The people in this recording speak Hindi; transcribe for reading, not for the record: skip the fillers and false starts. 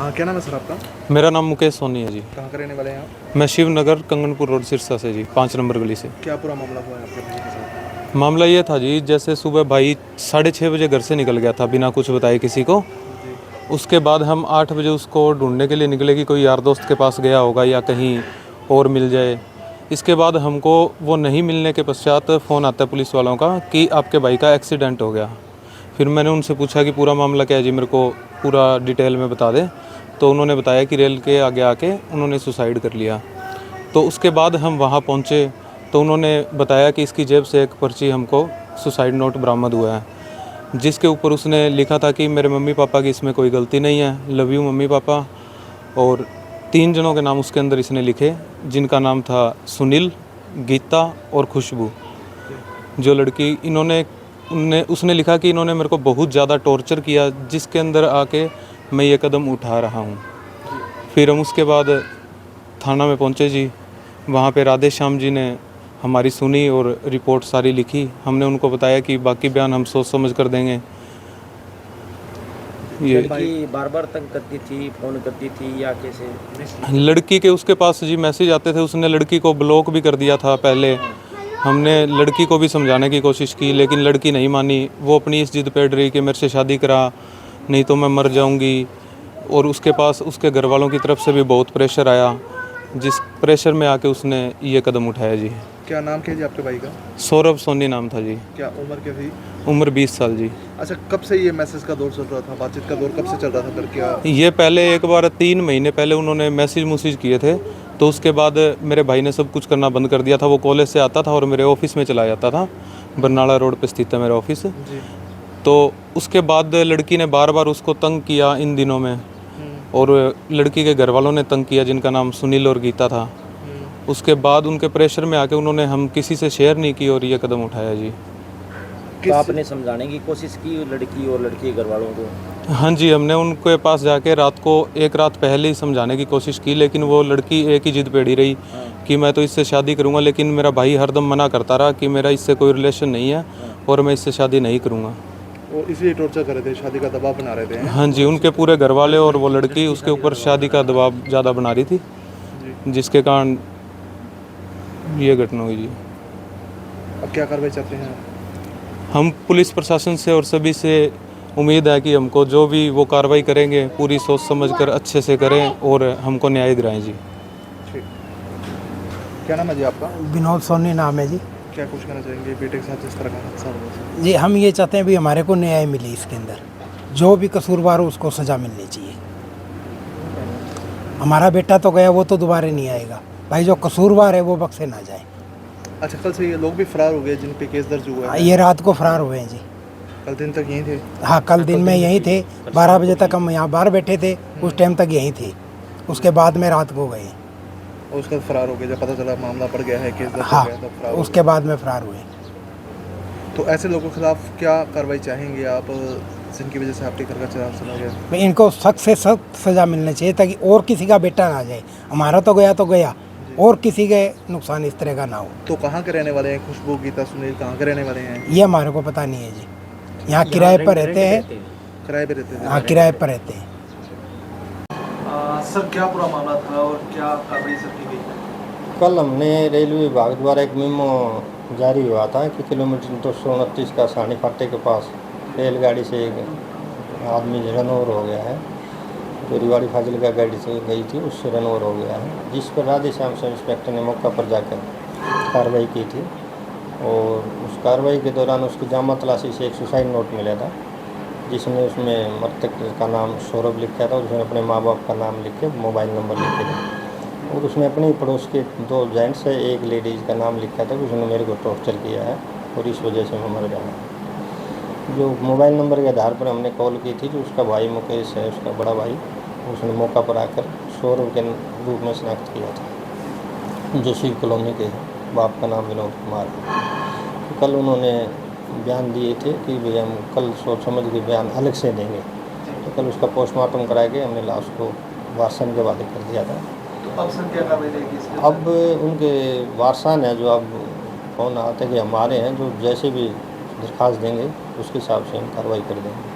हाँ, क्या नाम है सर आपका? मेरा नाम मुकेश सोनी है जी। कहाँ के रहने वाले हैं आप? मैं शिवनगर कंगनपुर रोड सिरसा से जी, 5 नंबर गली से। क्या पूरा मामला हुआ है आपके भाई के साथ? मामला ये था जी, जैसे सुबह भाई 6:30 बजे घर से निकल गया था बिना कुछ बताए किसी को। जी। उसके बाद हम 8 बजे उसको ढूंढने के लिए निकले कि कोई यार दोस्त के पास गया होगा या कहीं और मिल जाए। इसके बाद हमको वो नहीं मिलने के पश्चात फ़ोन आता है पुलिस वालों का कि आपके भाई का एक्सीडेंट हो गया। फिर मैंने उनसे पूछा कि पूरा मामला क्या है जी, मेरे को पूरा डिटेल में बता दें। तो उन्होंने बताया कि रेल के आगे आके उन्होंने सुसाइड कर लिया। तो उसके बाद हम वहाँ पहुँचे तो उन्होंने बताया कि इसकी जेब से एक पर्ची हमको सुसाइड नोट बरामद हुआ है, जिसके ऊपर उसने लिखा था कि मेरे मम्मी पापा की इसमें कोई गलती नहीं है, लव यू मम्मी पापा। और 3 जनों के नाम उसके अंदर इसने लिखे, जिनका नाम था सुनील, गीता और खुशबू। जो लड़की उसने लिखा कि इन्होंने मेरे को बहुत ज़्यादा टॉर्चर किया, जिसके अंदर आके मैं ये कदम उठा रहा हूँ। फिर हम उसके बाद थाना में पहुँचे जी। वहाँ पे राधे श्याम जी ने हमारी सुनी और रिपोर्ट सारी लिखी। हमने उनको बताया कि बाकी बयान हम सोच समझ कर देंगे। ये लड़की बार बार तंग करती थी, फ़ोन करती थी या कैसे? लड़की के उसके पास जी मैसेज आते थे, उसने लड़की को ब्लॉक भी कर दिया था पहले। हमने लड़की को भी समझाने की कोशिश की लेकिन लड़की नहीं मानी। वो अपनी इस जिद पे अड़ रही कि मेरे से शादी करा, नहीं तो मैं मर जाऊंगी। और उसके पास उसके घर वालों की तरफ से भी बहुत प्रेशर आया, जिस प्रेशर में आके उसने ये कदम उठाया जी। क्या नाम क्या है जी आपके भाई का? सौरभ सोनी नाम था जी। क्या उम्र क्या थी? उम्र 20 साल जी। अच्छा, कब से ये मैसेज का दौर चल रहा था, बातचीत का दौर कब से चल रहा था? फिर क्या? ये पहले एक बार 3 महीने पहले उन्होंने मैसेज किए थे, तो उसके बाद मेरे भाई ने सब कुछ करना बंद कर दिया था। वो कॉलेज से आता था और मेरे ऑफिस में चला जाता था। बरनाला रोड पे स्थित है मेरा ऑफिस। जी। तो उसके बाद लड़की ने बार बार उसको तंग किया इन दिनों में, और लड़की के घर वालों ने तंग किया, जिनका नाम सुनील और गीता था। उसके बाद उनके प्रेशर में आके उन्होंने हम किसी से शेयर नहीं की और ये कदम उठाया जी। तो आपने समझाने की कोशिश की लड़की और लड़के के घर वालों को? हाँ जी, हमने उनके पास जाके एक रात पहले ही समझाने की कोशिश की, लेकिन वो लड़की एक ही जिद पे अड़ी रही कि मैं तो इससे शादी करूंगा। लेकिन मेरा भाई हरदम मना करता रहा कि मेरा इससे कोई रिलेशन नहीं है और मैं इससे शादी नहीं करूंगा। वो इसलिए टॉर्चर कर रहे थे, शादी का दबाव बना रहे थे? हाँ जी, उनके पूरे घर वाले और वो लड़की उसके ऊपर शादी का दबाव ज़्यादा बना रही थी, जिसके कारण ये घटना हुई जी। अब क्या कार्रवाई चाहते हैं? हम पुलिस प्रशासन से और सभी से उम्मीद है कि हमको जो भी वो कार्रवाई करेंगे पूरी सोच समझकर अच्छे से करें और हमको न्याय दिलाएं जी। ठीक। क्या नाम है जी आपका? विनोद सोनी नाम है जी। क्या कुछ कहना चाहेंगे बेटे के साथ जिस तरह का हादसा हुआ? जी, हम ये चाहते हैं भी हमारे को न्याय मिले इसके अंदर, जो भी कसूरवार हो उसको सज़ा मिलनी चाहिए। हमारा बेटा तो गया, वो तो दोबारा नहीं आएगा भाई। जो कसूरवार है वो बख्शे ना जाए। अच्छा, कल से ये लोग भी फरार हो गए जिन पे केस दर्ज हुआ है? ये रात को फरार हुए हैं जी। कल दिन तक यहीं थे? हाँ, कल दिन में यहीं थे। 12 बजे तक हम यहाँ बाहर बैठे थे, उस टाइम तक यहीं थे। उसके बाद में रात को गए और उसके बाद फरार हो गए जब पता चला मामला बढ़ गया है, केस दर्ज हाँ, हो गया, तब फरार हो उसके बाद में फरार हुए। गए। तो ऐसे लोगों के खिलाफ क्या कार्रवाई चाहेंगे आप, जिनकी वजह से आपके घर का चलान चला गया? इनको सख्त से सख्त सज़ा मिलनी चाहिए ताकि और किसी का बेटा ना जाए। हमारा तो गया और किसी के नुकसान इस तरह का ना हो। तो कहाँ के रहने वाले हैं खुशबू, गीता, सुनील? कहाँ के रहने वाले हैं? ये हमारे को पता नहीं है जी। यहाँ किराए पर रहते हैं। किराए पे रहते हैं? हाँ, किराए पर रहते हैं। सर, क्या पूरा मामला था और क्या कार्रवाई सर की गई? कल हमने रेलवे विभाग द्वारा एक मेमो जारी हुआ था कि किलोमीटर 229 का सानी फाटे के पास रेलगाड़ी से एक आदमी रन ओवर हो गया है। जो रिवाड़ी फाजिल का गाड़ी से गई थी उससे रन ओवर हो गया है, जिस पर राधे श्याम सब इंस्पेक्टर ने मौका पर जाकर कार्रवाई की थी। और उस कार्रवाई के दौरान उसकी जामा तलाशी से एक सुसाइड नोट मिला था, जिसमें उसमें मृतक का नाम सौरभ लिखा था और उसमें अपने माँ बाप का नाम लिख के मोबाइल नंबर लिखे थे। और उसमें अपने पड़ोस के 2 जेंट्स है, एक लेडीज़ का नाम लिखा था कि उसने मेरे को टॉर्चर किया है और इस वजह से मैं मर गया। जो मोबाइल नंबर के आधार पर हमने कॉल की थी, जो उसका भाई मुकेश है, उसका बड़ा भाई, उसने मौका पर आकर सौरभ के रूप में शनाख्त किया था, जो शिव कॉलोनी के बाप का नाम विनोद कुमार है। तो कल उन्होंने बयान दिए थे कि भाई हम कल सोच समझ के बयान अलग से देंगे। तो कल उसका पोस्टमार्टम करा के हमने लाश को वारसन के हवाले कर दिया था। तो अब सर क्या कार्रवाई रहेगी इसमें? अब उनके वारसान हैं जो अब फोन आते कि हमारे हैं, जो जैसे भी दरख्वास्त देंगे उसके हिसाब से हम कार्रवाई कर देंगे।